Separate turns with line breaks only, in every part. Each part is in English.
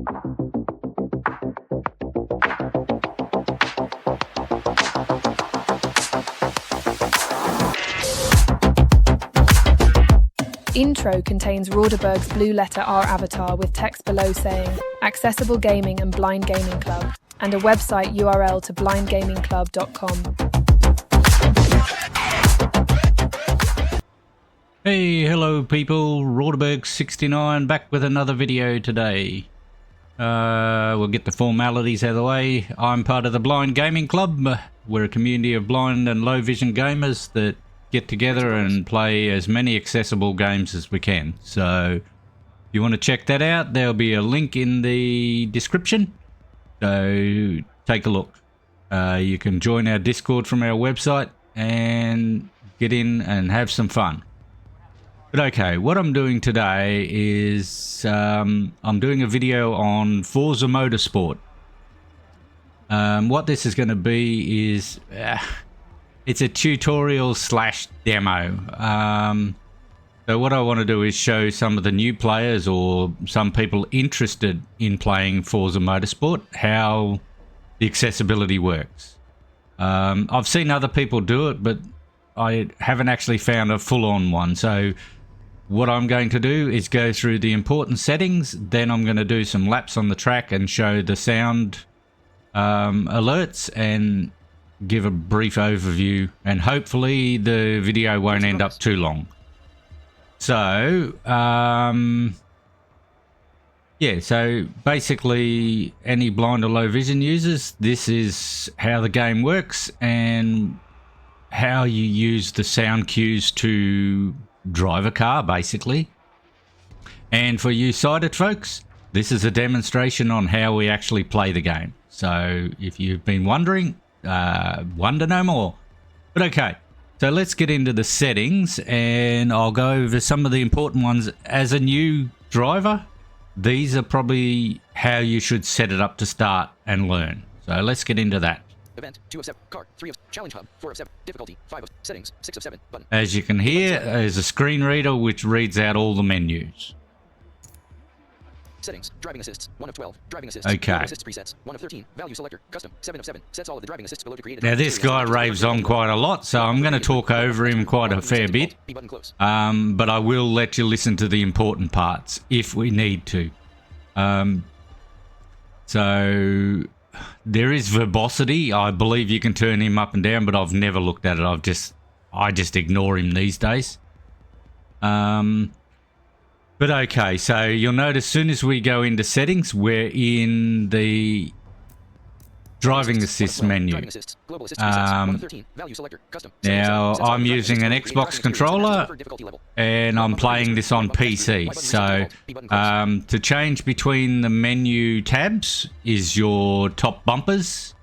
Intro contains Rauderberg's blue letter R avatar with text below saying Accessible Gaming and Blind Gaming Club, and a website URL to blindgamingclub.com.
Hey, hello people, Rauderberg69 back with another video today. We'll get the formalities out of the way. I'm part of the Blind Gaming Club. We're a community of blind and low vision gamers that get together and play as many accessible games as we can. So if you want to check that out, there'll be a link in the description. So take a look. You can join our Discord from our website and get in and have some fun. But okay, what I'm doing today is I'm doing a video on Forza Motorsport. What this is going to be is it's a tutorial slash demo. So what I want to do is show some of the new players or some people interested in playing Forza Motorsport how the accessibility works. I've seen other people do it, but I haven't actually found a full-on one. So what I'm going to do is go through the important settings, then I'm going to do some laps on the track and show the sound alerts and give a brief overview, and hopefully the video won't end up too long. So yeah, so basically any blind or low vision users, this is how the game works and how you use the sound cues to drive a car basically. And for you sighted folks, this is a demonstration on how we actually play the game. So if you've been wondering, wonder no more. But okay, so let's get into the settings and I'll go over some of the important ones. As a new driver, these are probably how you should set it up to start and learn. So let's get into that.
Event 2 of 7, car 3 of challenge hub 4 of 7, difficulty 5 of settings 6 of 7 button.
As you can hear, there's a screen reader which reads out all the menus.
Settings, driving assists 1 of 12, driving assists,
okay.
Assists presets 1 of 13, value selector, custom 7 of 7, sets all of the driving assists below to create.
Now this guy raves on quite a lot, so I'm going to talk over him quite a fair bit. But I will let you listen to the important parts if we need to. So there is verbosity. I believe you can turn him up and down, but I've never looked at it. I just ignore him these days. But okay, so you'll notice as soon as we go into settings, we're in the driving assist menu. Now I'm using an Xbox controller and I'm playing this on PC. So to change between the menu tabs is your top bumpers,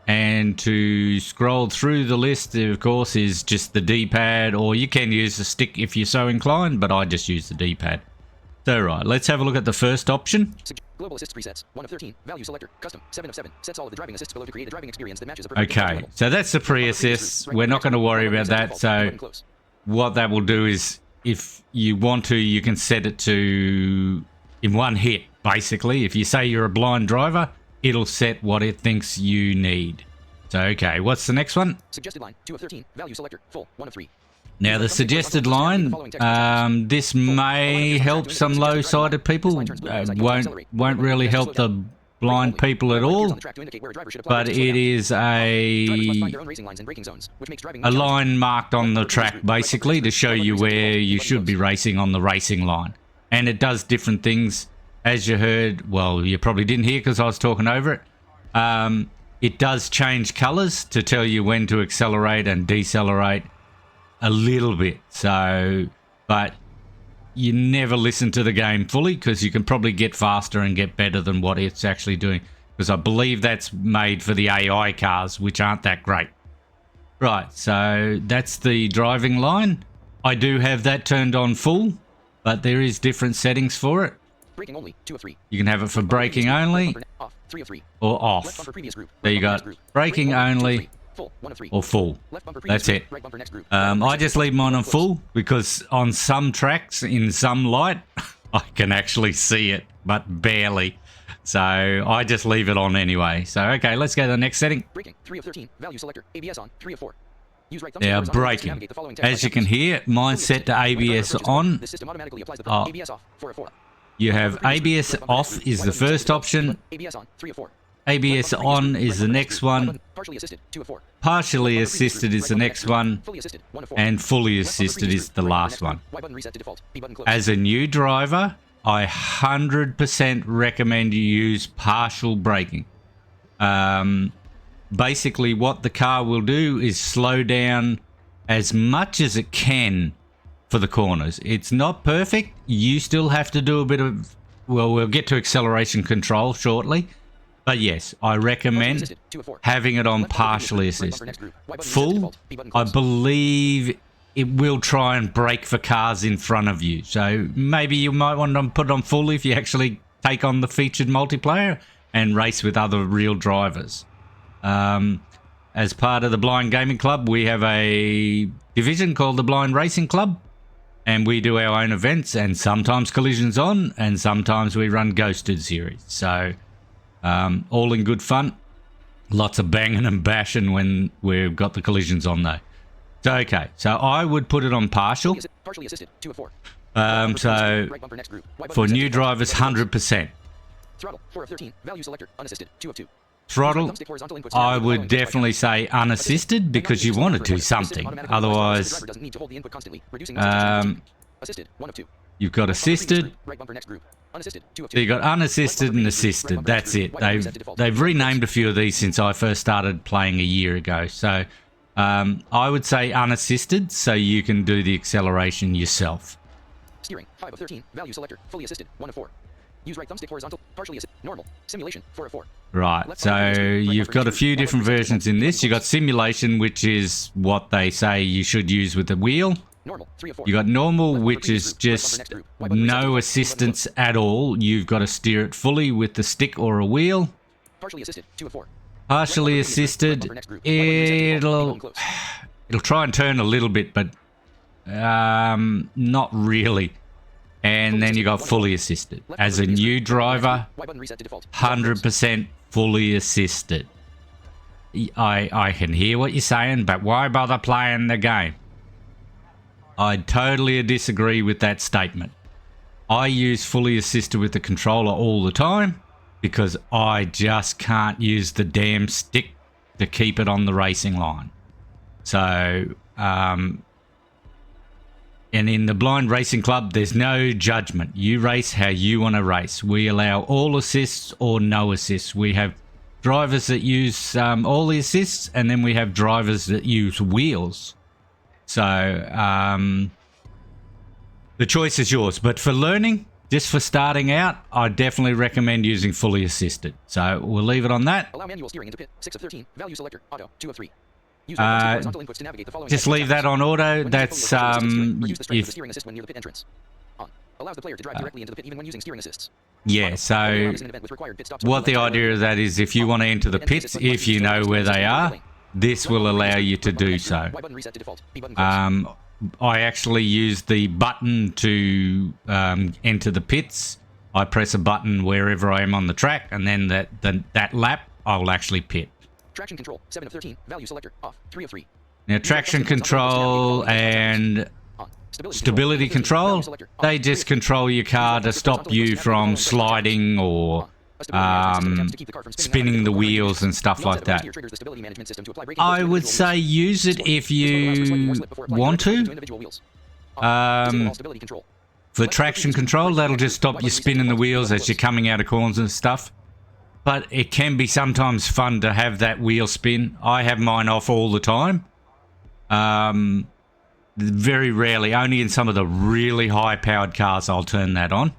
and to scroll through the list, of course, is just the D-pad, or you can use the stick if you're so inclined, but I just use the D-pad. So right, let's have a look at the first option.
Global assist presets 1 of 13, value selector, custom 7 of 7, sets all of the driving assists below to create a driving experience that matches the perfect
okay, so that's the pre-assist. We're not going to worry about that. So what that will do is, if you want to, you can set it to in one hit, basically. If you say you're a blind driver, it'll set what it thinks you need. So okay, what's the next one?
Suggested line 2 of 13, value selector, full 1 of 3.
Now the suggested line, this may help some low-sighted people, won't really help the blind people at all, but it is a line marked on the track basically to show you where you should be racing on the racing line. And it does different things, as you heard. Well, you probably didn't hear because I was talking over it. It does change colors to tell you when to accelerate and decelerate a little bit. So, but you never listen to the game fully, because you can probably get faster and get better than what it's actually doing, because I believe that's made for the AI cars, which aren't that great. Right, so that's the driving line. I do have that turned on full, but there is different settings for it.
Braking only 2 of 3.
You can have it for braking only,
off 3 of 3,
or off. There you go, braking only or full. That's it. I just leave mine on full because on some tracks in some light I can actually see it, but barely. So I just leave it on anyway. So, okay, let's go to the next setting.
Braking, 3 of 13. Value selector. ABS on, 3 of 4. Use right thumbstick
Now,
horizontal inputs to
braking.
navigate the following tab
As
by
you can
axis.
hear, mine's set to ABS on.
The system automatically applies the
Oh.
ABS off, 4 of 4.
You have ABS off is the first option.
ABS on, 3 of 4.
ABS on is the next one.
Partially assisted, 2 of 4.
Partially assisted is the next one.
Fully assisted, 1 of 4.
And fully assisted is the last one.
Y button reset to default. B button close.
As a new driver, I 100% recommend you use partial braking. Basically, what the car will do is slow down as much as it can for the corners. It's not perfect. You still have to do a bit of... Well, we'll get to acceleration control shortly. But yes, I recommend having it on partially assisted. Full, I believe it will try and brake for cars in front of you. So maybe you might want to put it on full if you actually take on the featured multiplayer and race with other real drivers. As part of the Blind Gaming Club, we have a division called the Blind Racing Club. And we do our own events, and sometimes collisions on, and sometimes we run ghosted series. So... all in good fun. Lots of banging and bashing when we've got the collisions on though. So okay, so I would put it on partial.
Partially assisted, 2 of 4.
So for new drivers, 100%.
Throttle, 4 of 13. Value selector, unassisted, 2 of 2.
Throttle, I would definitely say unassisted because you want to do something. Otherwise,
assisted, 1 of 2.
You've got assisted.
Unassisted, 2 of
So
2.
you got unassisted and assisted. That's it. They've renamed a few of these since I first started playing a year ago. So I would say unassisted, so you can do the acceleration yourself.
Steering, 5 of 13. Value selector, fully assisted, 1 of 4. Use right thumbstick horizontal, partially assisted, normal. Simulation, 4 of 4.
Right. So you've got a few different versions in this. You got simulation, which is what they say you should use with the wheel.
Normal, 3 of 4.
You got normal, which is just no assistance at all. You've got to steer it fully with the stick or a wheel.
Partially assisted, 2 of 4.
Partially assisted, it'll try and turn a little bit, but not really. And then you got fully assisted. As a new driver, 100% fully assisted. I can hear what you're saying, but why bother playing the game? I totally disagree with that statement. I use fully assisted with the controller all the time because I just can't use the damn stick to keep it on the racing line. So, and in the Blind Racing Club, there's no judgment. You race how you want to race. We allow all assists or no assists. We have drivers that use all the assists, and then we have drivers that use wheels. So, the choice is yours. But for learning, just for starting out, I definitely recommend using fully assisted. So, we'll leave it on that.
Allow manual steering into pit, 6 of 13. Value selector, auto, 2 of 3. Use horizontal inputs to navigate the following
just leave that on auto. That's,
use the
if...
steering assist when near the pit entrance. On. Allows the player to drive directly into the pit even when using steering assists.
Yeah, so what the idea of that is if you want to enter the pits, if you know where they are, this will allow you to do so. I actually use the button to enter the pits. I press a button wherever I am on the track, and then that lap, I will actually pit.
Traction control, 7 of 13. Value selector, off, 3 of 3.
Now, traction control and stability control, they just control your car to stop you from sliding or spinning the wheels and stuff like that. I would say use it if you want to. For traction control, that'll just stop you spinning the wheels as you're coming out of corners and stuff. But it can be sometimes fun to have that wheel spin. I have mine off all the time. Very rarely, only in some of the really high-powered cars, I'll turn that on.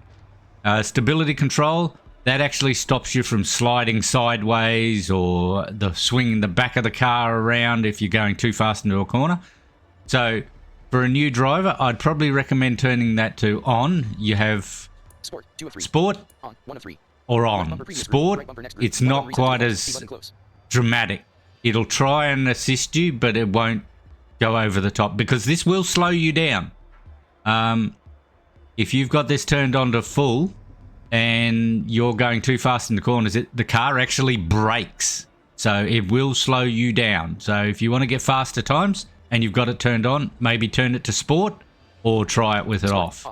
Stability control, that actually stops you from sliding sideways or swinging the back of the car around if you're going too fast into a corner. So, for a new driver, I'd probably recommend turning that to on. You have
Sport, 2 of 3.
Sport,
On, 1 of 3.
or on. Sport, it's not quite as dramatic. It'll try and assist you, but it won't go over the top because this will slow you down. If you've got this turned on to full and you're going too fast in the corners, the car actually brakes. So it will slow you down. So if you want to get faster times and you've got it turned on, maybe turn it to sport or try it with it off.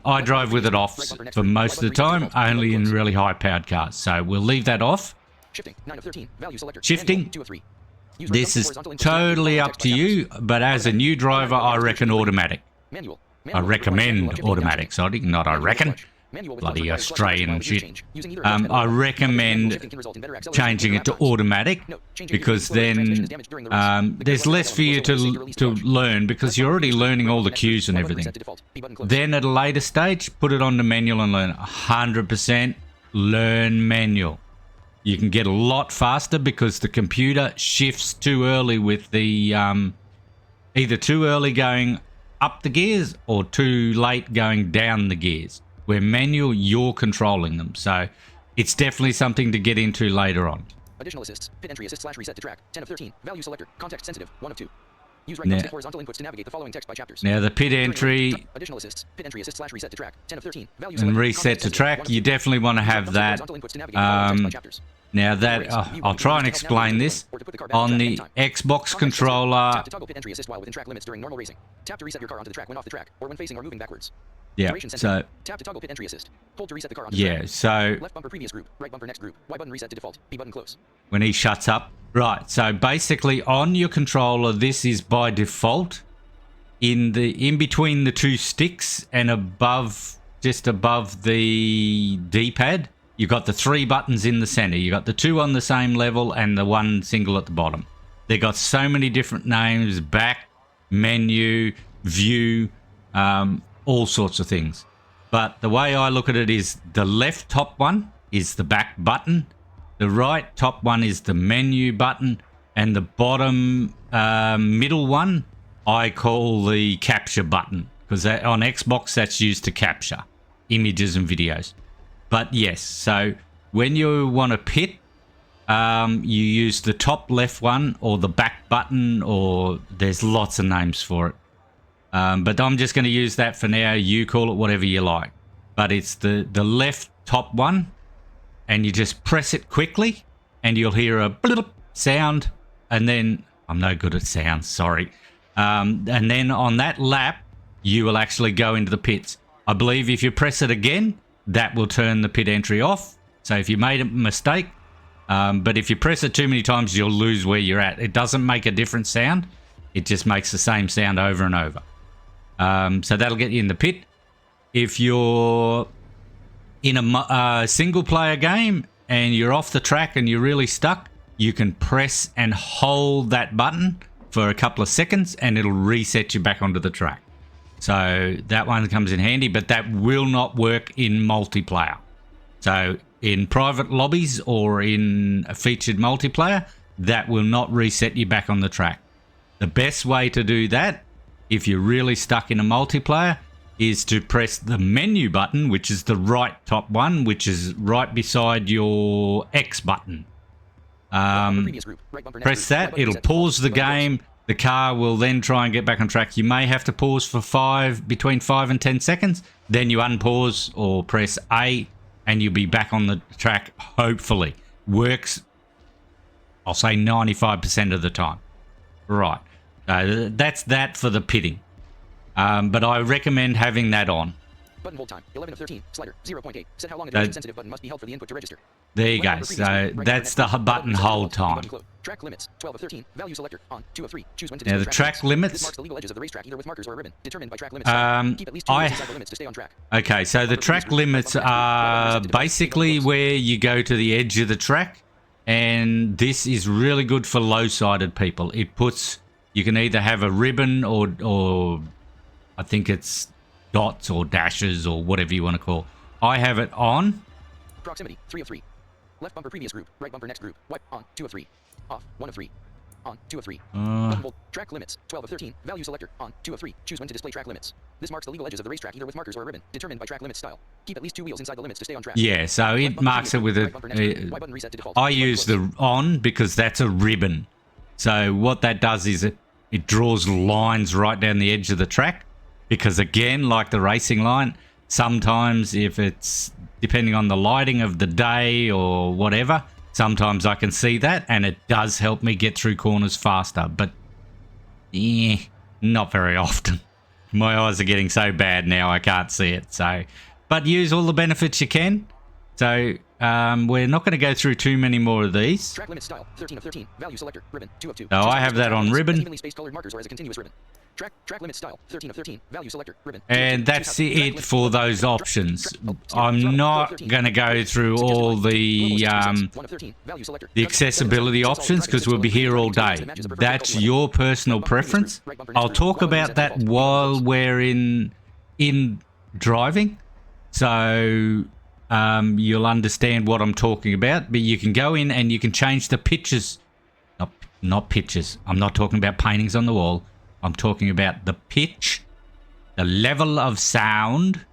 I drive with it off for most of the time, only in really high-powered cars. So we'll leave that off. Shifting. This is totally up to you, but as a new driver, I reckon automatic. I recommend automatic, sorry, not I reckon. Bloody Australian shit. I recommend changing it to automatic, because then there's less for you to learn, because you're already learning all the cues and everything. Then at a later stage, put it on the manual and learn 100%. Learn manual. You can get a lot faster because the computer shifts too early with the either too early going up the gears or too late going down the gears. Where manual, you're controlling them. So it's definitely something to get into later on.
Additional assists. Pit entry assist / reset to track. 10 of 13. Value selector. Context sensitive. 1 of 2. Use right thumbstick horizontal inputs to navigate the following text by chapters.
Now the pit entry.
Additional assists. Pit entry assist / reset to track. 10 of 13. Value
And reset to track. You definitely want to have that. Now that I'll try and explain this on the Xbox controller.
Tap to toggle pit entry assist while within track limits during normal racing. Tap to reset your car onto the track when off the track, or when facing or moving backwards.
Yeah. So
tap to toggle pit entry assist. Hold to reset the car onto
yeah.
track.
So
Left bumper previous group. Right bumper next group. Y button reset to default. B button close.
When he shuts up, right? So basically, on your controller, this is by default in between the two sticks and above, just above the D-pad. You've got the 3 buttons in the center. You've got the 2 on the same level and the 1 single at the bottom. They've got so many different names: back, menu, view, all sorts of things. But the way I look at it is the left top one is the back button, the right top one is the menu button, and the bottom middle one I call the capture button, because on Xbox that's used to capture images and videos. But yes, so when you want to pit, you use the top left one or the back button, or there's lots of names for it. But I'm just going to use that for now. You call it whatever you like. But it's the left top one, and you just press it quickly, and you'll hear a blip sound, and then... I'm no good at sounds, sorry. And then on that lap, you will actually go into the pits. I believe if you press it again, that will turn the pit entry off. So if you made a mistake, but if you press it too many times, you'll lose where you're at. It doesn't make a different sound. It just makes the same sound over and over. So that'll get you in the pit. If you're in a single player game and you're off the track and you're really stuck, you can press and hold that button for a couple of seconds and it'll reset you back onto the track. So that one comes in handy, but that will not work in multiplayer. So in private lobbies or in a featured multiplayer, that will not reset you back on the track. The best way to do that, if you're really stuck in a multiplayer, is to press the menu button, which is the right top one, which is right beside your X button. Press that, it'll pause the game. The car will then try and get back on track. You may have to pause for between 5 and 10 seconds. Then you unpause or press A and you'll be back on the track, hopefully. Works, I'll say 95% of the time. Right. That's that for the pitting. But I recommend having that on.
Button hold time, 11 of 13, slider, 0.8. Set how long a duration-sensitive button must be held for the input to register.
There you go. So that's the button hold time.
Track limits, 12 of 13, value selector, on, 2 of 3. Choose when to
now the track limits.
This marks the legal edges of the racetrack either with markers or a ribbon, determined by track limits. Keep at least 2 wheels inside the limits to stay on track.
Okay, so the track limits are basically where you go to the edge of the track, and this is really good for low-sided people. It puts, you can either have a ribbon or I think it's dots or dashes or whatever you want to call. I have it on.
Proximity, 3 of 3. Left bumper previous group, right bumper next group. Wipe, on, 2 of 3. Off, 1 of 3. On, 2 of 3. Button hold, track limits, 12 of 13. Value selector, on, 2 of 3. Choose when to display track limits. This marks the legal edges of the racetrack either with markers or a ribbon, determined by track limits style. Keep at least 2 wheels inside the limits to stay on track.
Yeah, so it marks it with a... I use the on because that's a ribbon. So what that does is it draws lines right down the edge of the track. Because again, like the racing line, sometimes if it's depending on the lighting of the day or whatever. Sometimes I can see that, and it does help me get through corners faster, but not very often. My eyes are getting so bad now I can't see it. So, but use all the benefits you can. So we're not going to go through too many more of these.
Track limit style 13 of 13. Value selector ribbon 2 of 2.
So I have that on ribbon.
Evenly spaced colored markers or as a continuous ribbon. Track limit style 13 of 13. Value selector ribbon.
And that's it for those options. I'm not going to go through all the accessibility options because we'll be here all day. That's your personal preference. I'll talk about that while we're in driving, so you'll understand what I'm talking about. But you can go in and you can change the pictures. Not pictures. I'm not talking about paintings on the wall. I'm talking about the pitch, the level of sound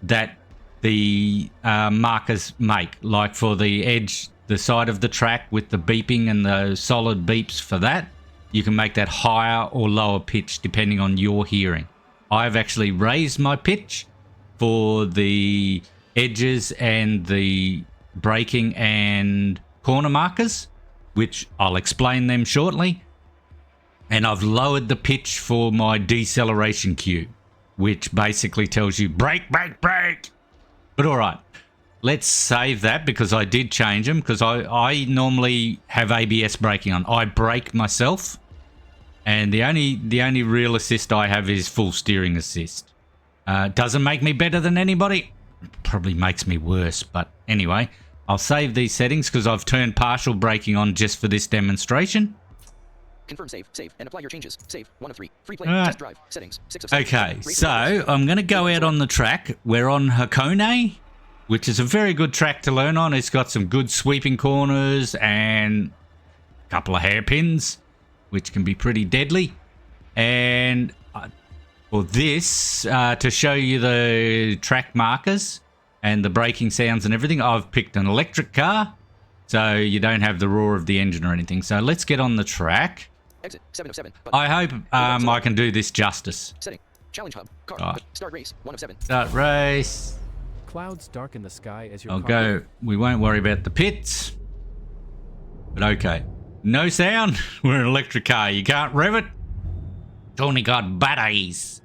that the markers make. Like for the edge, the side of the track with the beeping and the solid beeps for that, you can make that higher or lower pitch depending on your hearing. I've actually raised my pitch for the edges and the braking and corner markers, which I'll explain them shortly. And I've lowered the pitch for my deceleration cue, which basically tells you brake, brake, brake. But all right, let's save that because I did change them because I normally have ABS braking on. I brake myself, and the only real assist I have is full steering assist. Doesn't make me better than anybody. Probably makes me worse, but anyway, I'll save these settings because I've turned partial braking on just for this demonstration.
Confirm save, and apply your changes. Save 1 of 3. Free play. Test drive. Settings 6 of 7.
Okay, so I'm going to go out on the track. We're on Hakone, which is a very good track to learn on. It's got some good sweeping corners and a couple of hairpins, which can be pretty deadly. And for this, to show you the track markers and the braking sounds and everything, I've picked an electric car, so you don't have the roar of the engine or anything. So let's get on the track.
Exit 7 of 7.
I hope I can do this justice.
Setting. Challenge hub. Car.
Right.
Start race 1 of 7.
Start race.
Clouds darken the sky as your
I'll
car
go. We won't worry about the pits. But okay. No sound. We're an electric car. You can't rev it. It's only got batteries.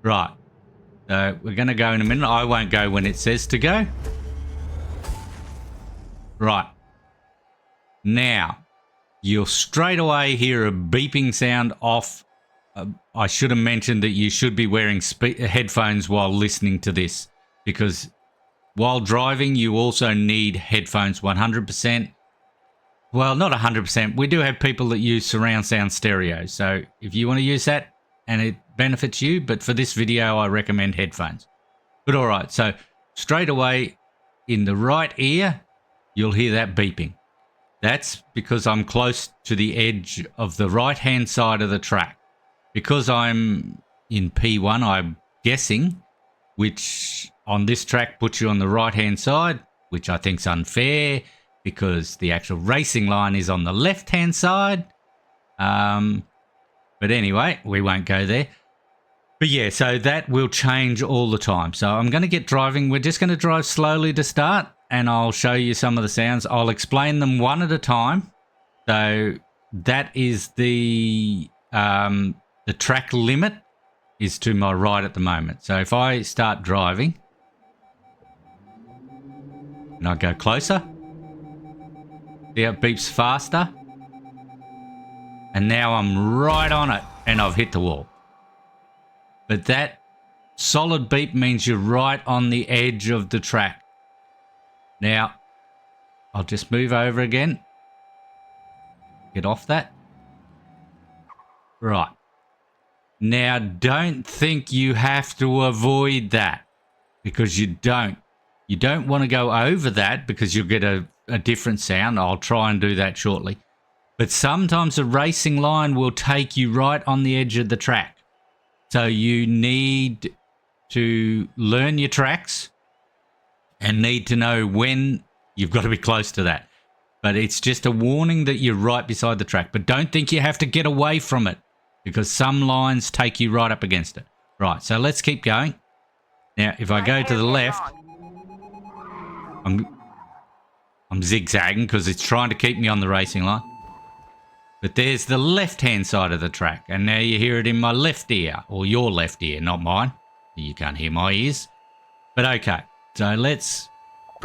Right. So we're going to go in a minute. I won't go when it says to go. Right. Now, you'll straight away hear a beeping sound off. I should have mentioned that you should be wearing headphones while listening to this, because while driving, you also need headphones 100%. Well, not 100%. We do have people that use surround sound stereo. So if you want to use that and it benefits you, but for this video, I recommend headphones. But all right, so straight away in the right ear, you'll hear that beeping. That's because I'm close to the edge of the right-hand side of the track. Because I'm in P1, I'm guessing, which on this track puts you on the right-hand side, which I think's unfair because the actual racing line is on the left-hand side. But anyway, we won't go there. But yeah, so that will change all the time. So I'm going to get driving. We're just going to drive slowly to start, and I'll show you some of the sounds. I'll explain them one at a time. So that is the track limit is to my right at the moment. So if I start driving and I go closer, see how it beeps faster? And now I'm right on it and I've hit the wall. But that solid beep means you're right on the edge of the track. Now, I'll just move over again. Get off that. Right. Now, don't think you have to avoid that, because you don't. You don't want to go over that because you'll get a different sound. I'll try and do that shortly. But sometimes a racing line will take you right on the edge of the track. So you need to learn your tracks and need to know when you've got to be close to that. But it's just a warning that you're right beside the track. But don't think you have to get away from it, because some lines take you right up against it. Right, so let's keep going. Now, if I go to the left, I'm zigzagging because it's trying to keep me on the racing line. But there's the left-hand side of the track. And now you hear it in my left ear. Or your left ear, not mine. You can't hear my ears. But okay. So let's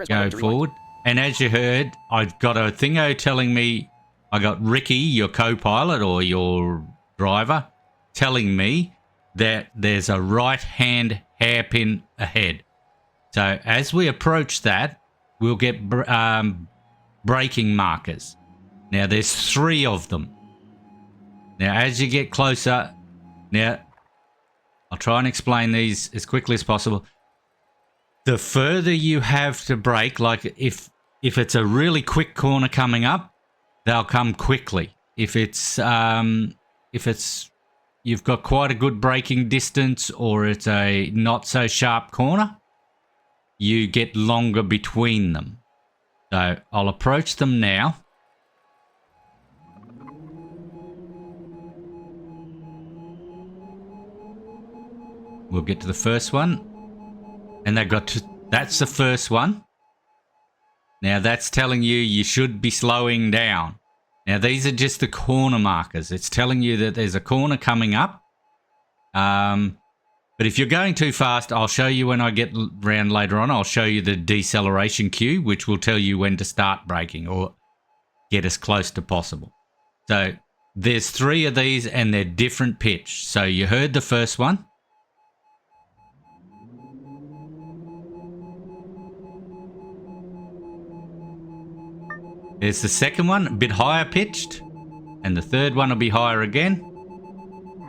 go forward. And as you heard, I've got a thingo telling me, I got Ricky, your co-pilot or your driver, telling me that there's a right-hand hairpin ahead. So as we approach that, we'll get braking markers. Now there's 3 of them. Now as you get closer, now I'll try and explain these as quickly as possible. The further you have to brake, like if it's a really quick corner coming up, they'll come quickly. If it's you've got quite a good braking distance or it's a not so sharp corner, you get longer between them. So I'll approach them now. We'll get to the first one. And they've got to, that's the first one. Now that's telling you should be slowing down. Now these are just the corner markers. It's telling you that there's a corner coming up. But if you're going too fast, I'll show you when I get round later on. I'll show you the deceleration cue, which will tell you when to start braking or get as close to possible. So there's 3 of these and they're different pitch. So you heard the first one. There's the second one, a bit higher pitched. And the third one will be higher again.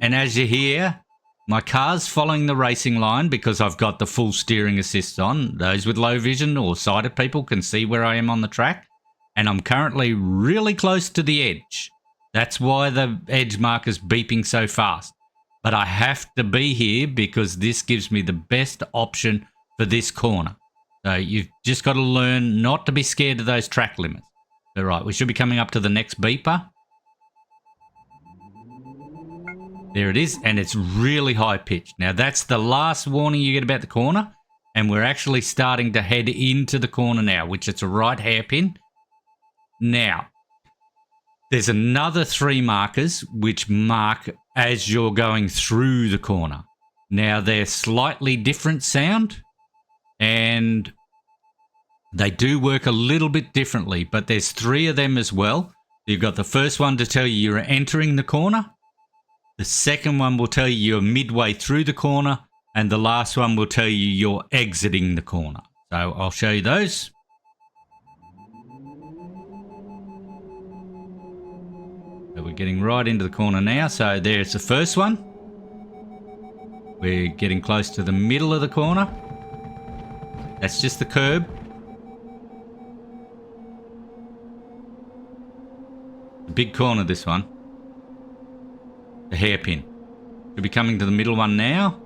And as you hear, my car's following the racing line because I've got the full steering assist on. Those with low vision or sighted people can see where I am on the track. And I'm currently really close to the edge. That's why the edge marker's beeping so fast. But I have to be here because this gives me the best option for this corner. So you've just got to learn not to be scared of those track limits. All right, we should be coming up to the next beeper. There it is, and it's really high pitched. Now, that's the last warning you get about the corner, and we're actually starting to head into the corner now, which it's a right hairpin. Now, there's another 3 markers which mark as you're going through the corner. Now, they're slightly different sound, and they do work a little bit differently, but there's 3 of them as well. You've got the first one to tell you you're entering the corner. The second one will tell you you're midway through the corner. And the last one will tell you you're exiting the corner. So I'll show you those. So we're getting right into the corner now. So there's the first one. We're getting close to the middle of the corner. That's just the curb. The big corner, this one. The hairpin. Should be coming to the middle one now.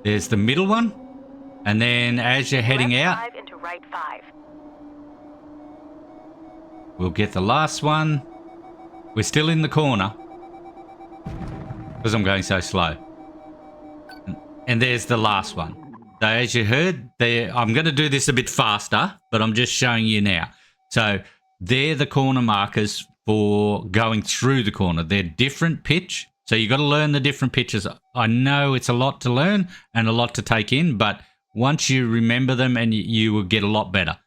There's the middle one. And then as you're heading out,
left 5 into right 5.
We'll get the last one. We're still in the corner because I'm going so slow. And there's the last one. So as you heard, I'm going to do this a bit faster, but I'm just showing you now. So they're the corner markers for going through the corner. They're different pitch. So you've got to learn the different pitches. I know it's a lot to learn and a lot to take in, but once you remember them, and you will get a lot better.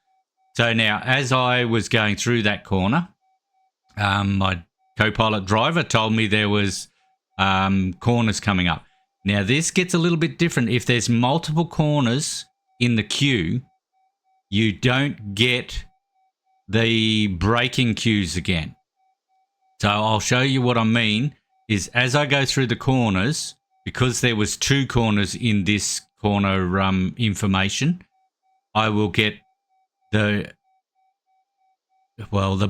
So now, as I was going through that corner, my co-pilot driver told me there was corners coming up. Now, this gets a little bit different. If there's multiple corners in the queue, you don't get the braking cues again. So I'll show you what I mean is as I go through the corners, because there was 2 corners in this corner information, I will get the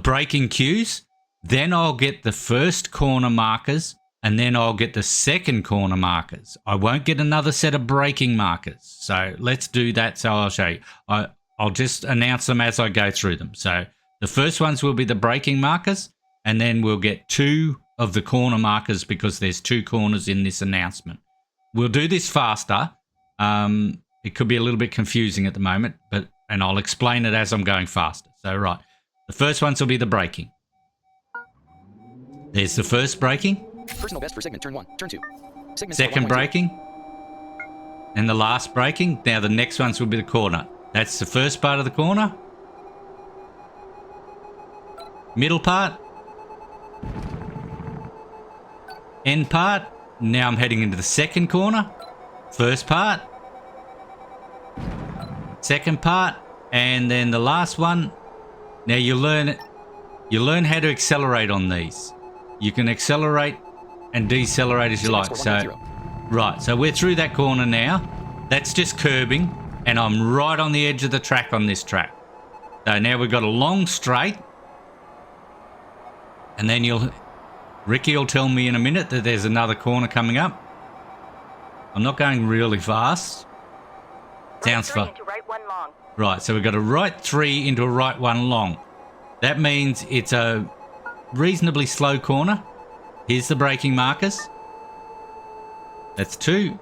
braking cues, then I'll get the first corner markers, and then I'll get the second corner markers. I won't get another set of braking markers. So let's do that. So I'll show you. I'll just announce them as I go through them. So the first ones will be the braking markers, and then we'll get 2 of the corner markers because there's 2 corners in this announcement. We'll do this faster. it could be a little bit confusing at the moment, and I'll explain it as I'm going faster. So, right. The first ones will be the braking. There's the first braking.
Personal best for segment turn 1, turn 2. Segment
Second braking. And the last braking. Now the next ones will be the corner. That's the first part of the corner. Middle part. End part. Now I'm heading into the second corner. First part. Second part. And then the last one. Now you learn how to accelerate on these. You can accelerate and decelerate as you like. So, right, so we're through that corner now. That's just curbing, and I'm right on the edge of the track on this track. So now we've got a long straight, and then Ricky will tell me in a minute that there's another corner coming up. I'm not going really fast. Sounds fun. Right, so we've got a right 3 into a right 1 long. That means it's a reasonably slow corner. Here's the braking markers. That's 2.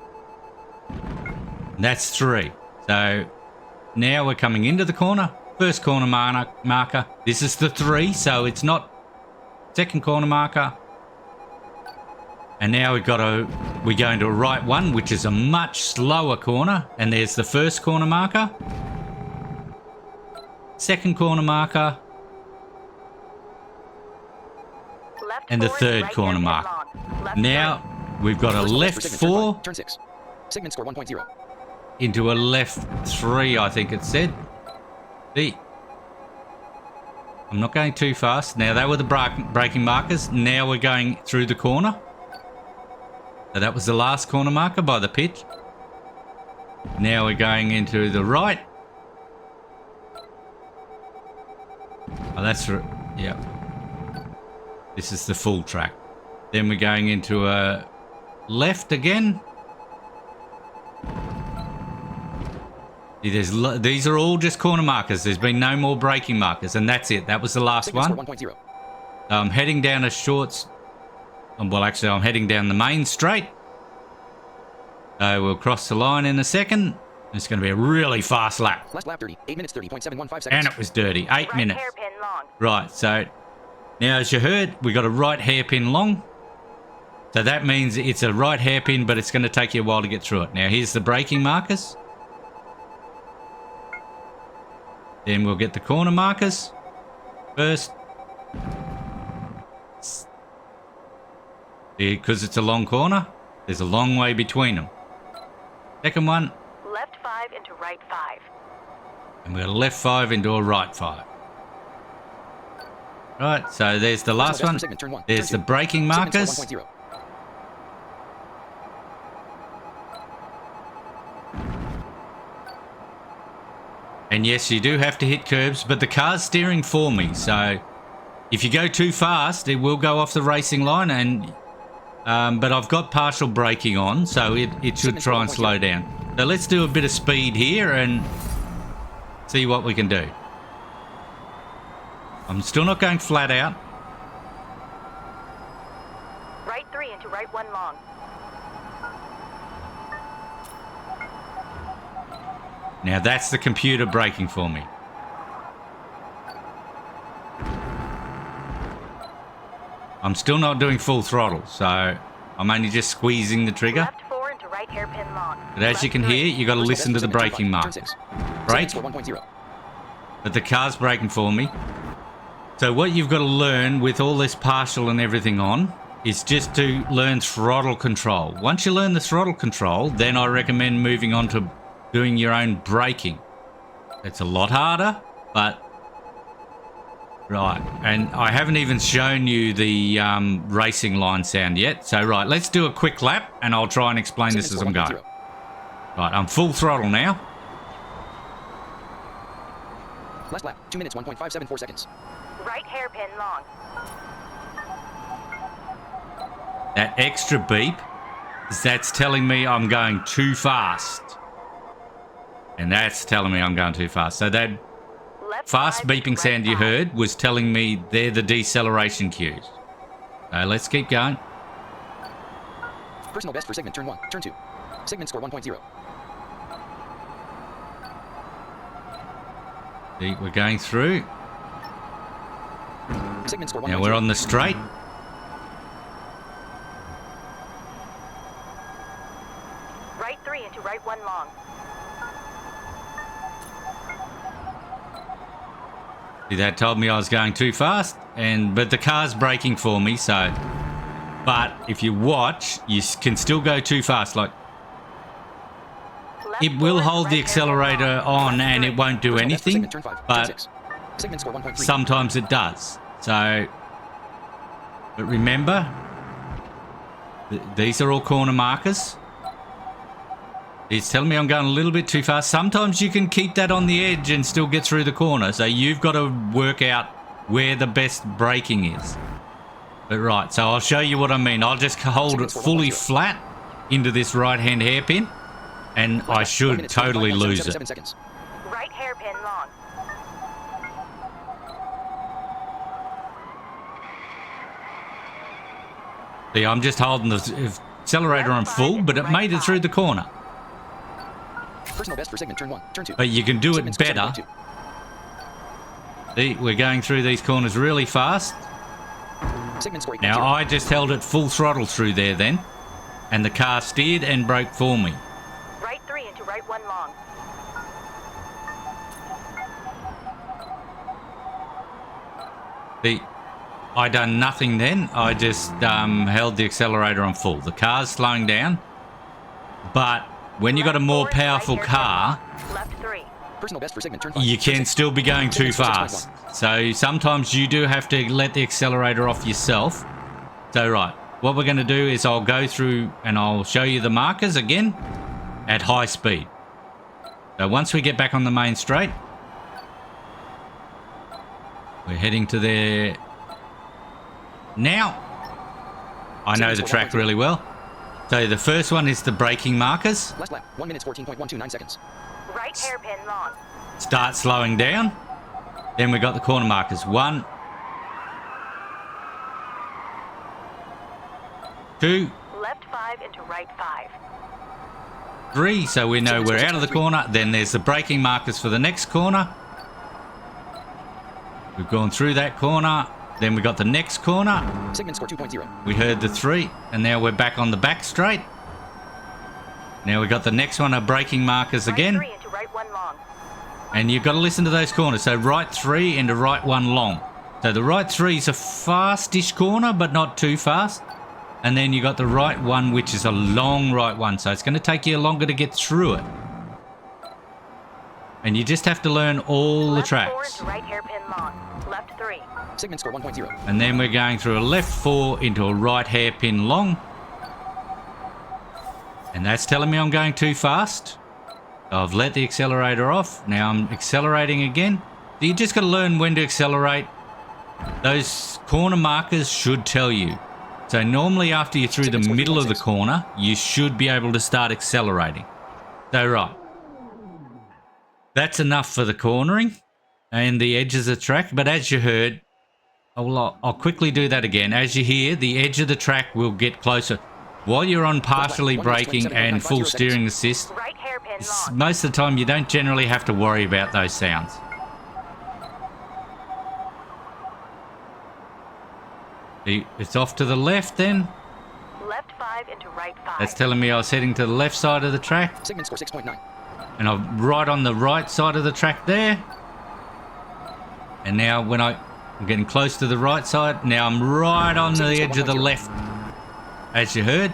That's 3. So now we're coming into the corner. First corner marker. This is the 3, so it's not second corner marker. And now we're going to a right 1, which is a much slower corner. And there's the first corner marker. Second corner marker. And the third corner mark. Now we've got a left 4
turn 6. Segment score 1.0.
into a left 3, I think it said. See, I'm not going too fast. Now they were the braking markers. Now we're going through the corner. So that was the last corner marker by the pitch. Now we're going into the right. Oh, that's yeah. This is the full track. Then we're going into a left again. See, these are all just corner markers. There's been no more braking markers, and that's it. That was the last one.
1.0.
I'm heading down a short... Well, actually, I'm heading down the main straight. So we'll cross the line in a second. It's going to be a really fast lap.
Last lap dirty. 8 minutes 30.715 seconds.
And it was dirty. 8 minutes.
Hairpin long.
Right, so now as you heard, we got a right hairpin long. So that means it's a right hairpin, but it's going to take you a while to get through it. Now here's the braking markers. Then we'll get the corner markers first. Because it's a long corner, there's a long way between them. Second one.
Left 5 into right 5.
And we've got a left 5 into a right 5. Right, so there's the last one. There's the braking markers. And yes, you do have to hit curbs, but the car's steering for me. So if you go too fast, it will go off the racing line. And but I've got partial braking on, so it should try and slow down. So let's do a bit of speed here and see what we can do. I'm still not going flat out.
Right 3 into right 1 long.
Now that's the computer braking for me. I'm still not doing full throttle, so I'm only just squeezing the trigger.
Left 4 into right hairpin long.
But as you can hear, you got to listen to the braking markers. Brake. But the car's braking for me. So what you've got to learn with all this partial and everything on is just to learn throttle control. Once you learn the throttle control, then I recommend moving on to doing your own braking. It's a lot harder, but right. And I haven't even shown you the racing line sound yet. So right, let's do a quick lap and I'll try and explain this as I'm going. Right, I'm full throttle now.
Last lap, 2 minutes 1.574 seconds.
Right hairpin long.
That extra beep, that's telling me I'm going too fast. And that's telling me I'm going too fast. So that
Left
fast
5
beeping
into
sound
right
you
5.
heard was telling me they're the deceleration cues. So let's keep going.
Personal best for segment turn 1, turn 2. Segment score 1.0.
See, we're going through.
Segment score
Now we're on the straight.
Right 3 into right 1 long.
See, that told me I was going too fast, but the car's braking for me, so. But if you watch, you can still go too fast. Like,
Left
it will
4 into
hold the
right hairpin
accelerator
long.
on and it won't do
Personal best for
anything,
segment, turn 5, turn
but
6. Segment score 1.3.
sometimes it does. So, but remember, these are all corner markers. It's telling me I'm going a little bit too fast. Sometimes you can keep that on the edge and still get through the corner. So you've got to work out where the best braking is. But right, so I'll show you what I mean. I'll just hold it fully flat into this right-hand hairpin, and I should totally lose it.
Right hairpin long.
See, I'm just holding the accelerator on full, but it made it through the corner.
Personal best for segment, turn 1, turn 2.
But you can do it better. See, we're going through these corners really fast.
Segment score 8.0.
Now, I just held it full throttle through there then, and the car steered and broke for me.
Right 3 into right 1 long.
See, I done nothing then. I just held the accelerator on full. The car's slowing down, but when you got a more
Left 4 into right
powerful
hairpin
car,
long. Left 3.
Personal best for segment, turn 5.
you
turn
can
6.
still be going too
Segment score
fast.
6.1.
So sometimes you do have to let the accelerator off yourself. So right, what we're going to do is I'll go through and I'll show you the markers again at high speed. So once we get back on the main straight, we're heading to there now. I know the track really well. So the first one is the braking markers.
Last lap, 1 minute 14.129 seconds.
Right hairpin long.
Start slowing down. Then we got the corner markers. 1, 2,
Left 5 into right 5.
3. So we know we're out of the corner. Then there's the braking markers for the next corner. We've gone through that corner. Then we got the next corner.
Segment score 2.0.
We heard the 3. And now we're back on the back straight. Now we got the next one of braking markers
Right
again.
3 into right 1 long.
And you've got to listen to those corners. So right 3 into right 1 long. So the right 3 is a fastish corner, but not too fast. And then you got the right 1, which is a long right 1. So it's going to take you longer to get through it. And you just have to learn all the
Left 4
tracks.
into right hairpin long. Left 3.
Segment score 1.0.
And then we're going through a left 4 into a right hairpin long. And that's telling me I'm going too fast. I've let the accelerator off. Now I'm accelerating again. So you just got to learn when to accelerate. Those corner markers should tell you. So normally after you're through the middle of the corner, you should be able to start accelerating. So right. That's enough for the cornering and the edges of the track. But as you heard, I'll quickly do that again. As you hear, the edge of the track will get closer. While you're on partially braking and full steering assist,
Right hairpin long.
most of the time you don't generally have to worry about those sounds. It's off to the left then.
Left 5 into right 5.
That's telling me I was heading to the left side of the track.
Segment score 6.9.
And I'm right on the right side of the track there. And now when I'm getting close to the right side, now I'm right on the edge of the left. As you heard,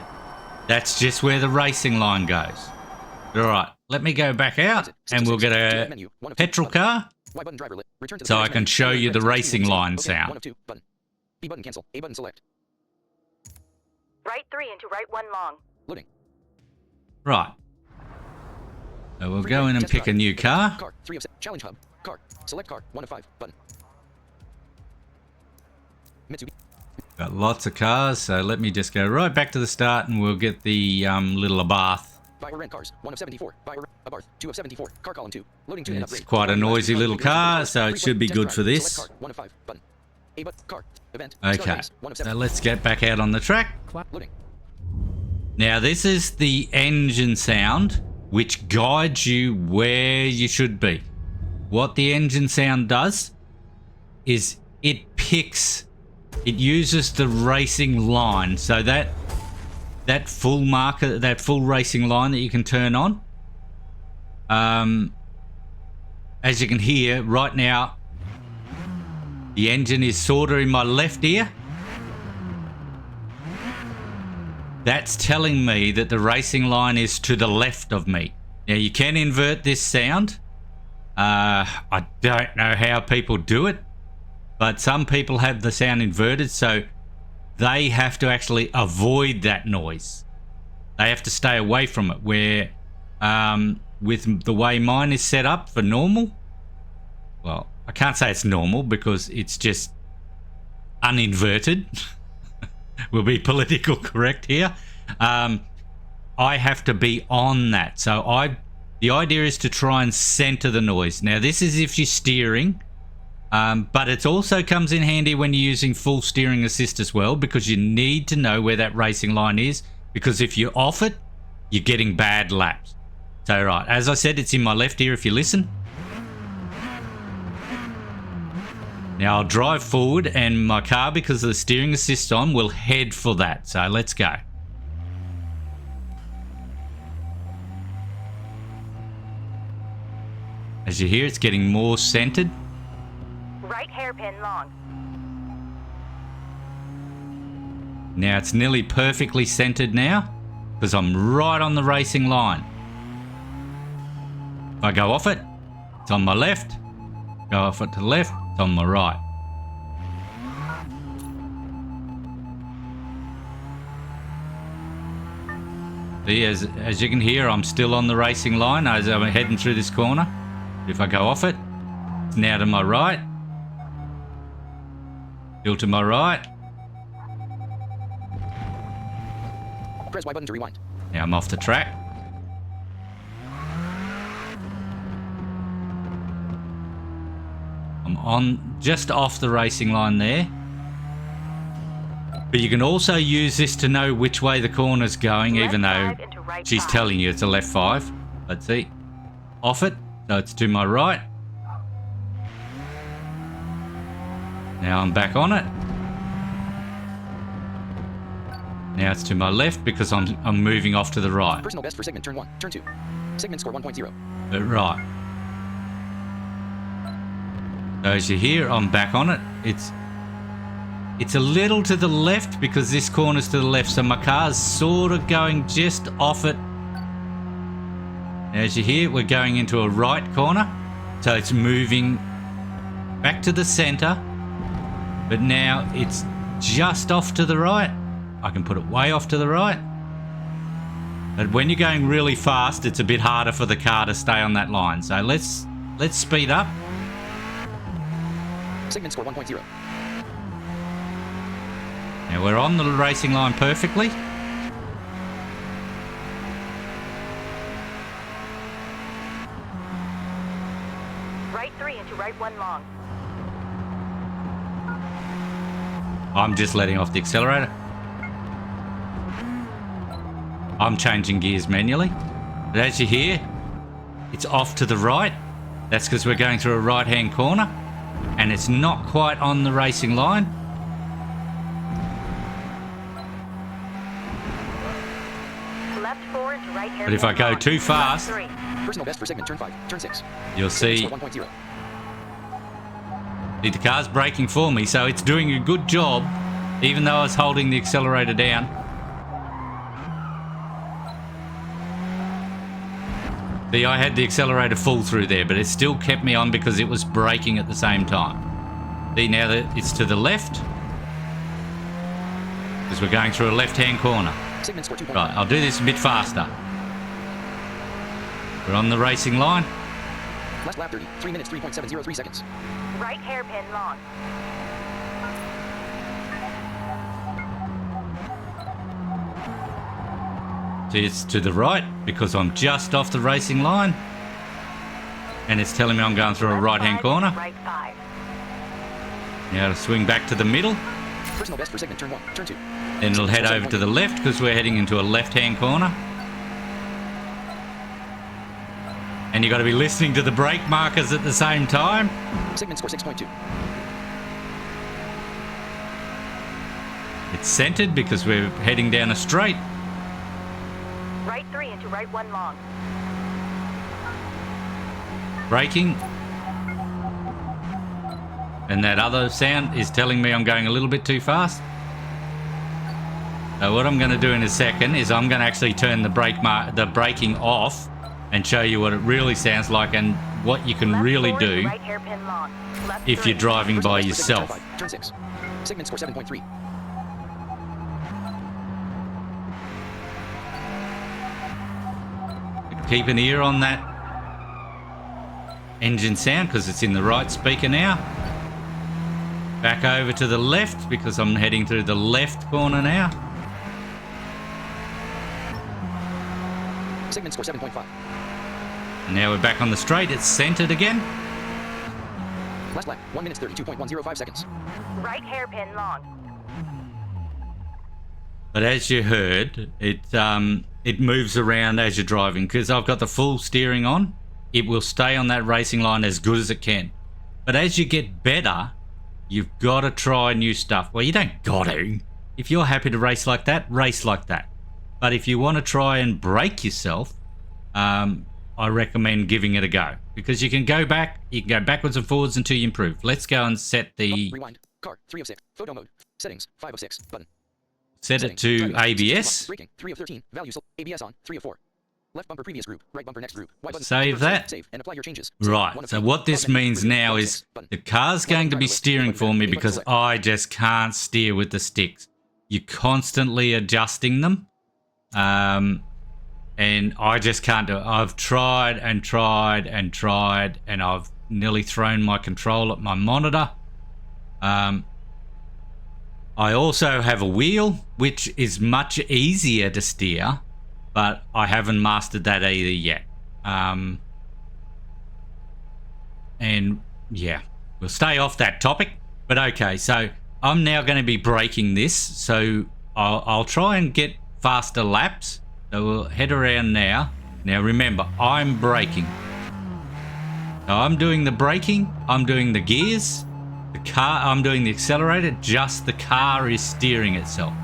that's just where the racing line goes. All right, let me go back out and we'll get a petrol car
Y button driver lit. Return to the
so I
previous
can
menu.
show you the racing line
Okay,
sound.
1 of 2 button. B button cancel. A button select.
Right 3 into right 1 long.
Loading.
Right. So we'll
Free
go in and
test
pick a
drive.
new car.
Car 3 of 6. Challenge hub. Car. Select car 1 of 5 button. Mitsubishi.
Got lots of cars, so let me just go right back to the start and we'll get the little Abarth.
Buy or rent cars 1 of 74. Buy or rent Abarth 2 of 74. Car column 2. Loading 2 and
It's
upgrade.
quite a noisy little car, so it should be good for this.
Select car 1 of 5 button. A button. Car. Event.
Okay,
Race, 1 of
so
7.
let's get back out on the track.
Loading.
Now this is the engine sound which guides you where you should be. what the engine sound does is it uses the racing line. So that full marker, that full racing line that you can turn on. As you can hear right now, the engine is sort of in my left ear. That's telling me that the racing line is to the left of me. Now you can invert this sound. I don't know how people do it, but some people have the sound inverted, so they have to actually avoid that noise. They have to stay away from it, where with the way mine is set up for normal, well, I can't say it's normal because it's just uninverted. We'll be political correct here. I have to be on that. So the idea is to try and center the noise. Now this is if you're steering, but it also comes in handy when you're using full steering assist as well, because you need to know where that racing line is, because if you're off it, you're getting bad laps. So right, as I said, it's in my left ear if you listen. Now I'll drive forward and my car, because of the steering assist on, will head for that. So let's go. As you hear, it's getting more centered.
Right hairpin long.
Now it's nearly perfectly centered now, because I'm right on the racing line. If I go off it, it's on my left. Go off it to the left, it's on my right. See, as you can hear, I'm still on the racing line as I'm heading through this corner. If I go off it, it's now to my right. Still to my right.
Press Y button to rewind.
Now I'm off the track. I'm on just off the racing line there. But you can also use this to know which way the corner's going,
Left
even though
5 into right
she's
5.
telling you it's a left 5. Let's see. Off it, so it's to my right. Now I'm back on it. Now it's to my left because I'm moving off to the right.
Personal best for segment turn 1. Turn 2. Segment score 1.0.
But right. So as you hear, I'm back on it. It's a little to the left because this corner's to the left, so my car's sort of going just off it. As you hear, we're going into a right corner, so it's moving back to the center, but now it's just off to the right. I can put it way off to the right. But when you're going really fast, it's a bit harder for the car to stay on that line. So let's speed up.
Segment score 1.0.
Now we're on the racing line perfectly.
Right 3 into right 1 long.
I'm just letting off the accelerator. I'm changing gears manually. But as you hear, it's off to the right. That's because we're going through a right-hand corner and it's not quite on the racing line.
Left 4 into right hairpin
But if I go
long.
too fast,
Left 3.
Personal best for segment turn 5. Turn 6.
you'll see
Segment score 1.0.
the car's braking for me, so it's doing a good job, even though I was holding the accelerator down. See, I had the accelerator full through there, but it still kept me on because it was braking at the same time. See, now that it's to the left, because we're going through a left-hand corner.
Segment score 2.0.
Right, I'll do this a bit faster. We're on the racing line.
Last lap 30. 3 minutes 3.703 seconds.
Right hairpin long.
See, it's to the right because I'm just off the racing line. And it's telling me I'm going through a
Left
right-hand
5
corner.
into Right 5.
Now to swing back to the middle.
Personal best for segment turn 1. Turn 2.
Then it'll head over to the left because we're heading into a left-hand corner. And you got to be listening to the brake markers at the same time.
Segment score 6.2.
It's centered because we're heading down a straight.
Right 3 into right 1 long.
Braking. And that other sound is telling me I'm going a little bit too fast. So what I'm going to do in a second is I'm going to actually turn the braking off and show you what it really sounds like and what you can
Left
really
4
do
into right hairpin long. Left
if
3.
you're driving
First
by
left for segment
yourself.
5. Turn 6. Segment score 7.3.
Keep an ear on that engine sound because it's in the right speaker now. Back over to the left because I'm heading through the left corner now.
Segment score 7.5.
And now we're back on the straight. It's centered again.
Last lap, 1 minute 32.105 seconds.
Right hairpin long.
But as you heard, it moves around as you're driving because I've got the full steering on. It will stay on that racing line as good as it can. But as you get better, you've got to try new stuff. Well, you don't got to. If you're happy to race like that, race like that. But if you want to try and break yourself, I recommend giving it a go because you can go back, you can go backwards and forwards until you improve. Let's go and set the
Rewind. Car 3 of 6. Photo mode. Settings 5 of 6. Button.
set it to
Driving.
ABS.
Braking 3 of 13. Value ABS on 3 of 4. Left bumper previous group. Right bumper next group. White button.
Save that.
Save and apply your changes.
Right.
1 of
So
3.
what this
Automatic.
means now is
Button.
the car's going to be steering for me because I just can't steer with the sticks. You're constantly adjusting them. And I just can't do it. I've tried and tried and tried, and I've nearly thrown my control at my monitor. I also have a wheel, which is much easier to steer, but I haven't mastered that either yet. And yeah, we'll stay off that topic. But okay, so I'm now going to be braking this, so I'll try and get faster laps. So we'll head around now. Now remember, I'm braking. So I'm doing the braking, I'm doing the gears, the car, I'm doing the accelerator, just the car is steering itself.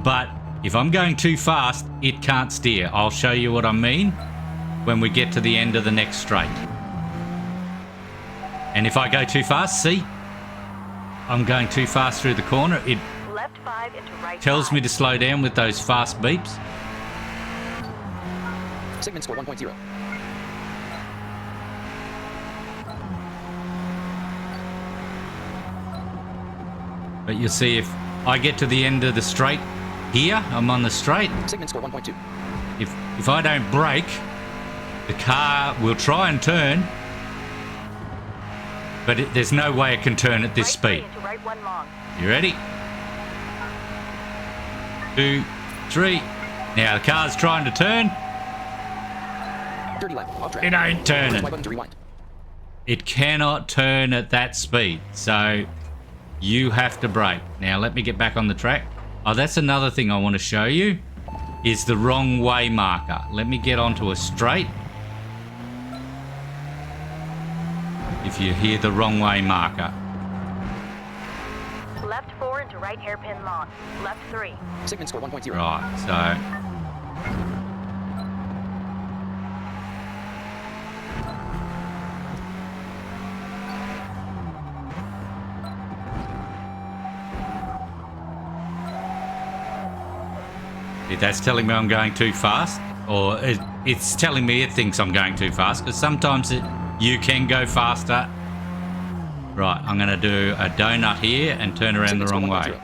But if I'm going too fast, it can't steer. I'll show you what I mean when we get to the end of the next straight. And if I go too fast, see? I'm going too fast through the corner. It
Left 5 into right
tells
5.
me to slow down with those fast beeps.
Segment score 1.0.
But you'll see if I get to the end of the straight here, I'm on the straight.
Segment score 1.2.
If I don't brake, the car will try and turn, but there's no way it can turn at this
Right 3
speed.
into right 1 long.
You ready? 2, 3. Now the car's trying to turn.
Dirty lap. Off track.
It ain't
Press
turning.
Y button to rewind.
It cannot turn at that speed, so you have to brake. Now let me get back on the track. Oh, that's another thing I want to show you, is the wrong way marker. Let me get onto a straight. If you hear the wrong way marker.
Left 4 into right hairpin long. Left 3.
Segment score 1.0.
Right, so that's telling me I'm going too fast, or it's telling me it thinks I'm going too fast, because sometimes you can go faster. Right, I'm going to do a donut here and turn around the
Segment
wrong
score
way.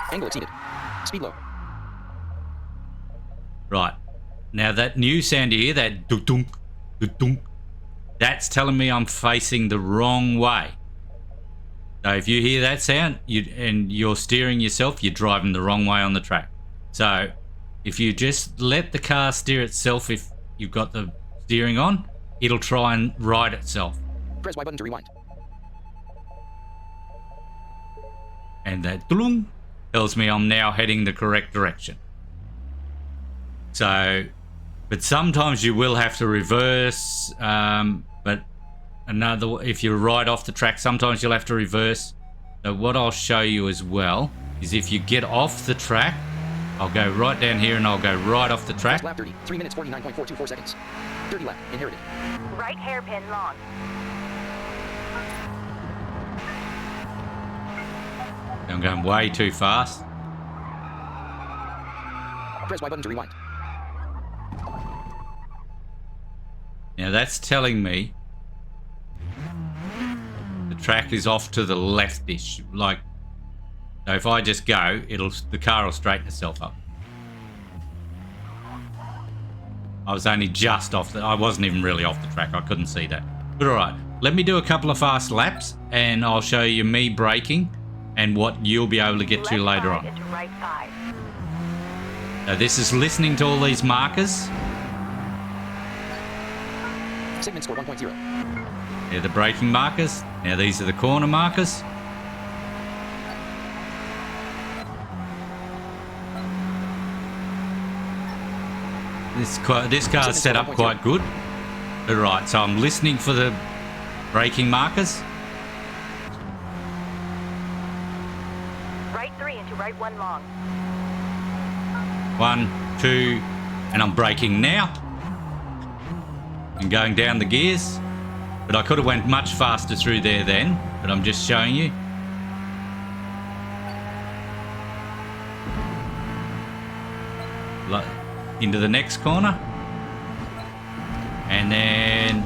1.0. Angle exceeded. Speed low.
Right, now that new sound you hear, that dunk, dunk, that's telling me I'm facing the wrong way. So if you hear that sound and you're steering yourself, you're driving the wrong way on the track. So if you just let the car steer itself, if you've got the steering on, it'll try and right itself.
Press Y button to rewind.
And that dlung tells me I'm now heading the correct direction. So, but sometimes you will have to reverse. But if you're right off the track, sometimes you'll have to reverse. So what I'll show you as well is if you get off the track, I'll go right down here and I'll go right off the track.
First lap 30, 3 minutes 49.424 seconds. 30 lap, inherited.
Right hairpin long.
I'm going way too fast.
Press Y button to rewind.
Now that's telling me the track is off to the leftish. Like, so if I just go, the car will straighten itself up. I was only just off I wasn't even really off the track. I couldn't see that. But all right, let me do a couple of fast laps and I'll show you me braking and what you'll be able to get to
Left
later
5
on.
into right 5.
So this is listening to all these markers.
Segment score 1.0.
They're the braking markers. Now these are the corner markers. This car is set up quite good. All right, so I'm listening for the braking markers.
Right 3 into right 1 long.
1, 2, and I'm braking now. And going down the gears. But I could have went much faster through there then, but I'm just showing you. Into the next corner. And then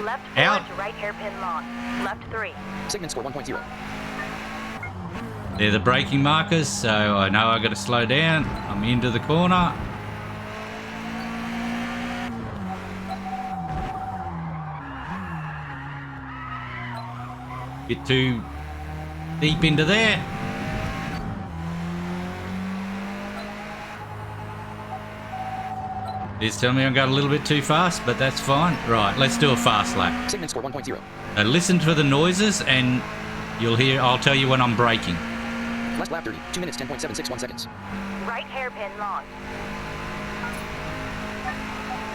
Left 4
out.
into right hairpin long. Left 3.
Segment score 1.0.
They're the braking markers, so I know I got to slow down. I'm into the corner. Bit too deep into there. It's telling me I'm going a little bit too fast, but that's fine. Right, let's do a fast lap.
Segment score 1.0.
Listen for the noises and I'll tell you when I'm braking.
Last lap 30, 2 minutes 10.761 seconds.
Right hairpin long.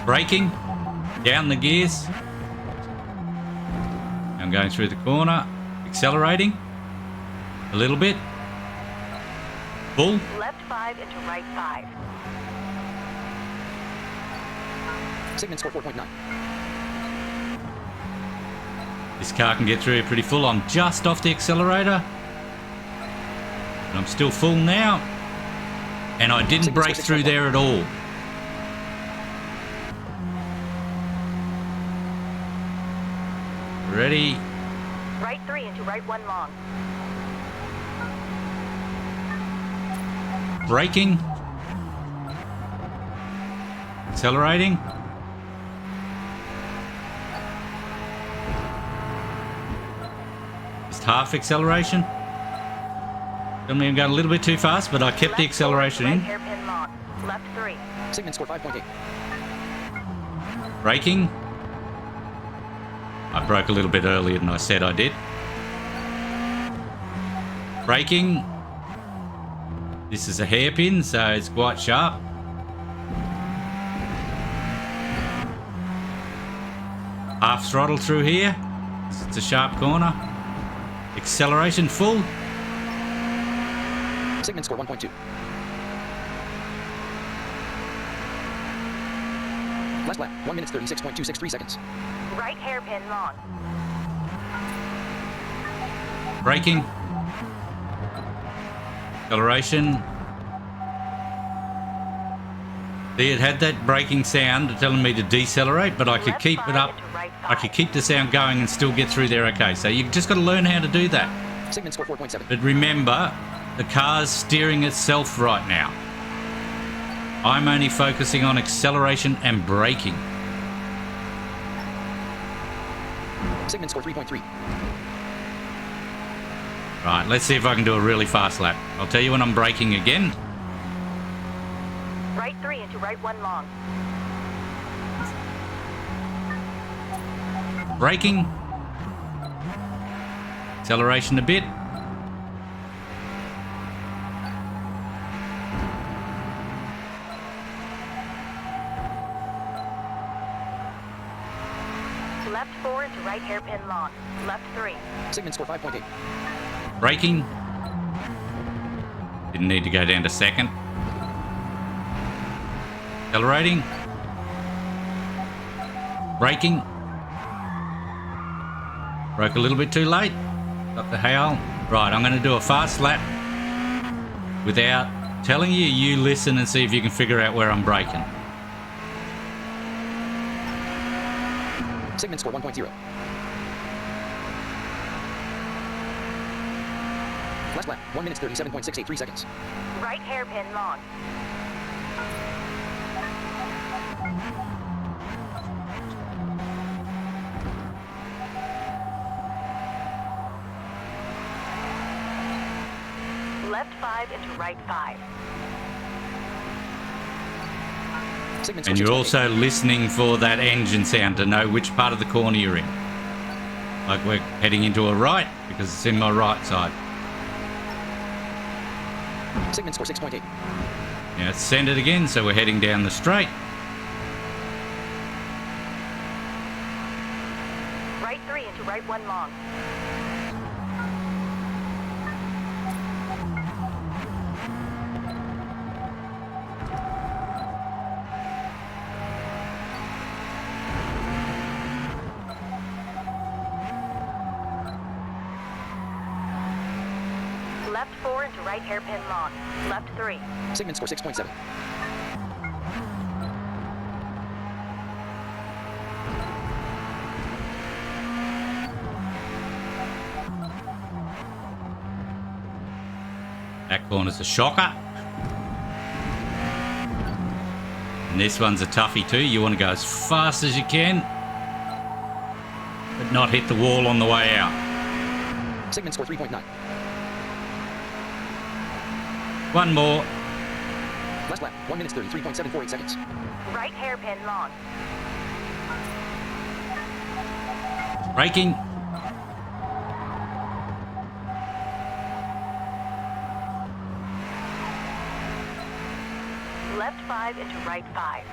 Braking, down the gears. I'm going through the corner, accelerating a little bit. Full.
Left 5 into right 5.
Segment score 4.9.
This car can get through here pretty full. I'm just off the accelerator. And I'm still full now. And I didn't break through there at all. Ready?
Right 3 into right 1 long.
Braking. Accelerating. Just half acceleration. Tell me I'm going a little bit too fast, but I kept the acceleration
Right
in.
hairpin long. Left 3.
Segment score 5.8.
Braking. I broke a little bit earlier than I said I did. Braking. This is a hairpin, so it's quite sharp. Half throttle through here. It's a sharp corner. Acceleration full.
Segment score 1.2. Last lap, 1 minute 36.263 seconds.
Right hairpin long.
Braking. Acceleration. See, it had that braking sound telling me to decelerate, but I could
Left
keep
5
it up.
into right
I
5.
could keep the sound going and still get through there okay. So you've just got to learn how to do that.
Segment score 4.7.
But remember, the car's steering itself right now. I'm only focusing on acceleration and braking.
Segment score 3.3.
Right, let's see if I can do a really fast lap. I'll tell you when I'm braking again.
Right 3 into right 1 long.
Braking. Acceleration a bit.
Left 4 into right hairpin long. Left 3.
Segment score 5.8.
Braking. Didn't need to go down to second. Accelerating. Braking. Broke a little bit too late. Got the hail. Right, I'm going to do a fast lap without telling you. You listen and see if you can figure out where I'm braking.
Segment score 1.0. Last lap, 1 minute 37.683 seconds.
Right hairpin long. Left 5 into right 5.
Segment score
And you're
6.8.
also listening for that engine sound to know which part of the corner you're in. Like we're heading into a right because it's in my right side.
Segment score 6.8.
Now it's centered again, so we're heading down the straight.
Right 3 into right 1 long. Left 4 into right hairpin long. Left 3.
Segment score 6.7.
That corner's a shocker. And this one's a toughie too. You want to go as fast as you can, but not hit the wall on the way out.
Segment score 3.9.
One more.
Last lap, 1 minute 33.748 seconds.
Right hairpin long.
Braking.
Left 5 into right 5.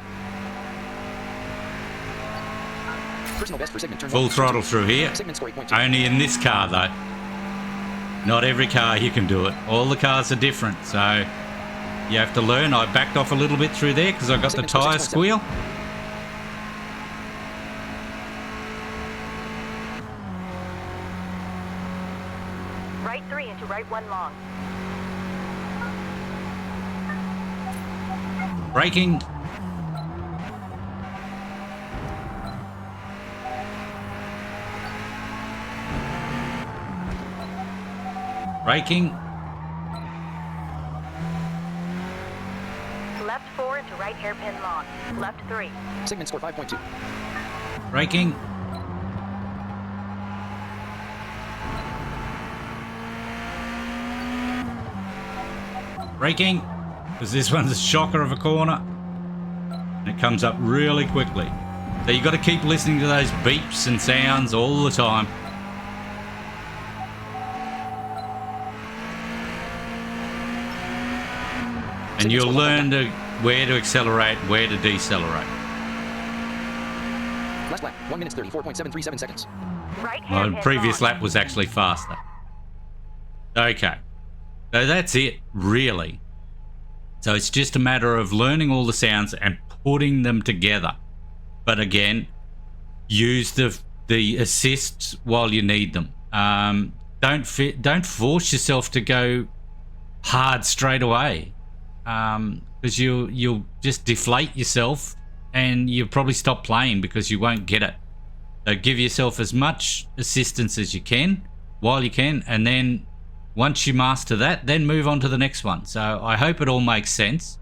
Personal best for segment turn
Full
1.
throttle through here.
Segment score 8.2.
Only in this car though. Not every car you can do it. All the cars are different, so you have to learn. I backed off a little bit through there because I got the
Segment score
tyre
6.7.
squeal.
Right 3 into right 1 long.
Braking. Braking.
Left 4 into right hairpin long. Left 3.
Segment score 5.2.
Braking. Braking. Because this one's a shocker of a corner. And it comes up really quickly. So you've got to keep listening to those beeps and sounds all the time. And you'll learn where to accelerate, where to decelerate.
Last lap, 1 minute 34.737 seconds.
Right
My
hairpin
previous
long.
lap was actually faster. Okay. So that's it, really. So it's just a matter of learning all the sounds and putting them together. But again, use the assists while you need them. Don't force yourself to go hard straight away. Because you'll just deflate yourself and you'll probably stop playing because you won't get it. So give yourself as much assistance as you can while you can, and then once you master that, then move on to the next one. So I hope it all makes sense.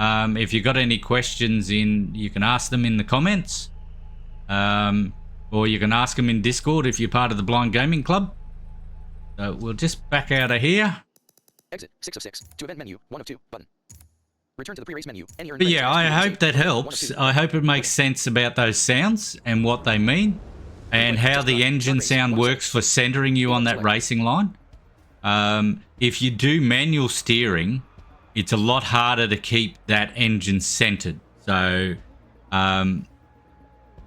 If you've got any questions, you can ask them in the comments, or you can ask them in Discord if you're part of the Blind Gaming Club. So we'll just back out of here.
Exit 6 of 6. To event menu, 1 of 2. Button. Return to the pre-race menu. Any
But yeah, I hope that helps. I hope it makes sense about those sounds and what they mean, and how the engine sound works for centering you on that racing line. If you do manual steering, it's a lot harder to keep that engine centered. So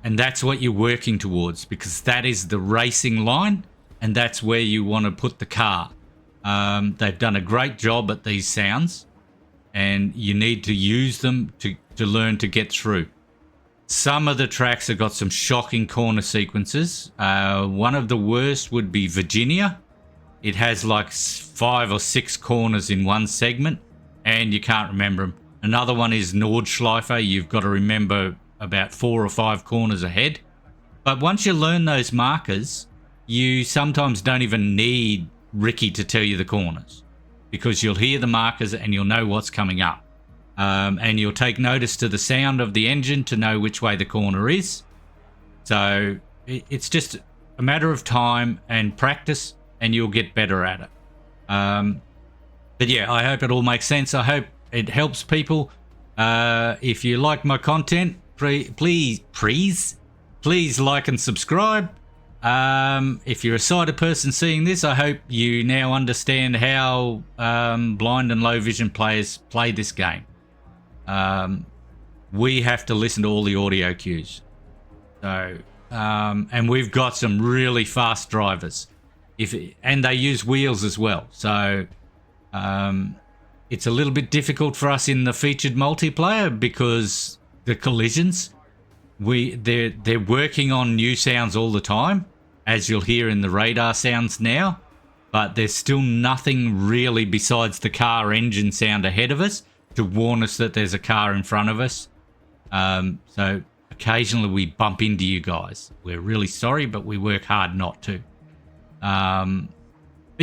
And that's what you're working towards, because that is the racing line, and that's where you want to put the car. They've done a great job at these sounds, and you need to use them to learn to get through. Some of the tracks have got some shocking corner sequences. One of the worst would be Virginia. It has like 5 or 6 corners in one segment, and you can't remember them. Another one is Nordschleife. You've got to remember about 4 or 5 corners ahead. But once you learn those markers, you sometimes don't even need Ricky to tell you the corners, because you'll hear the markers and you'll know what's coming up. And you'll take notice to the sound of the engine to know which way the corner is. So it's just a matter of time and practice, and you'll get better at it. But yeah, I hope it all makes sense. I hope it helps people. If you like my content, please like and subscribe. If you're a sighted person seeing this, I hope you now understand how blind and low vision players play this game. We have to listen to all the audio cues. So, and we've got some really fast drivers. And they use wheels as well. So, it's a little bit difficult for us in the featured multiplayer because the collisions, they're working on new sounds all the time, as you'll hear in the radar sounds now, but there's still nothing really besides the car engine sound ahead of us to warn us that there's a car in front of us. So occasionally we bump into you guys. We're really sorry, but we work hard not to. But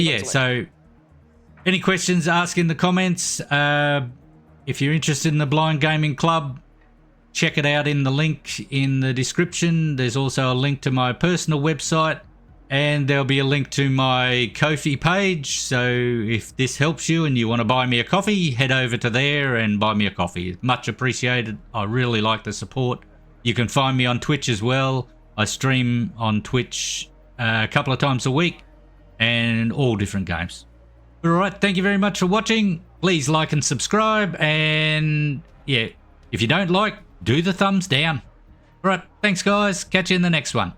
yeah, so any questions, ask in the comments. If you're interested in the Blind Gaming Club, check it out in the link in the description. There's also a link to my personal website, and there'll be a link to my Ko-fi page. So if this helps you and you want to buy me a coffee, head over to there and buy me a coffee. It's much appreciated. I really like the support. You can find me on Twitch as well. I stream on Twitch a couple of times a week, and all different games. All right, thank you very much for watching. Please like and subscribe, and yeah, if you don't like, do the thumbs down. All right, thanks guys. Catch you in the next one.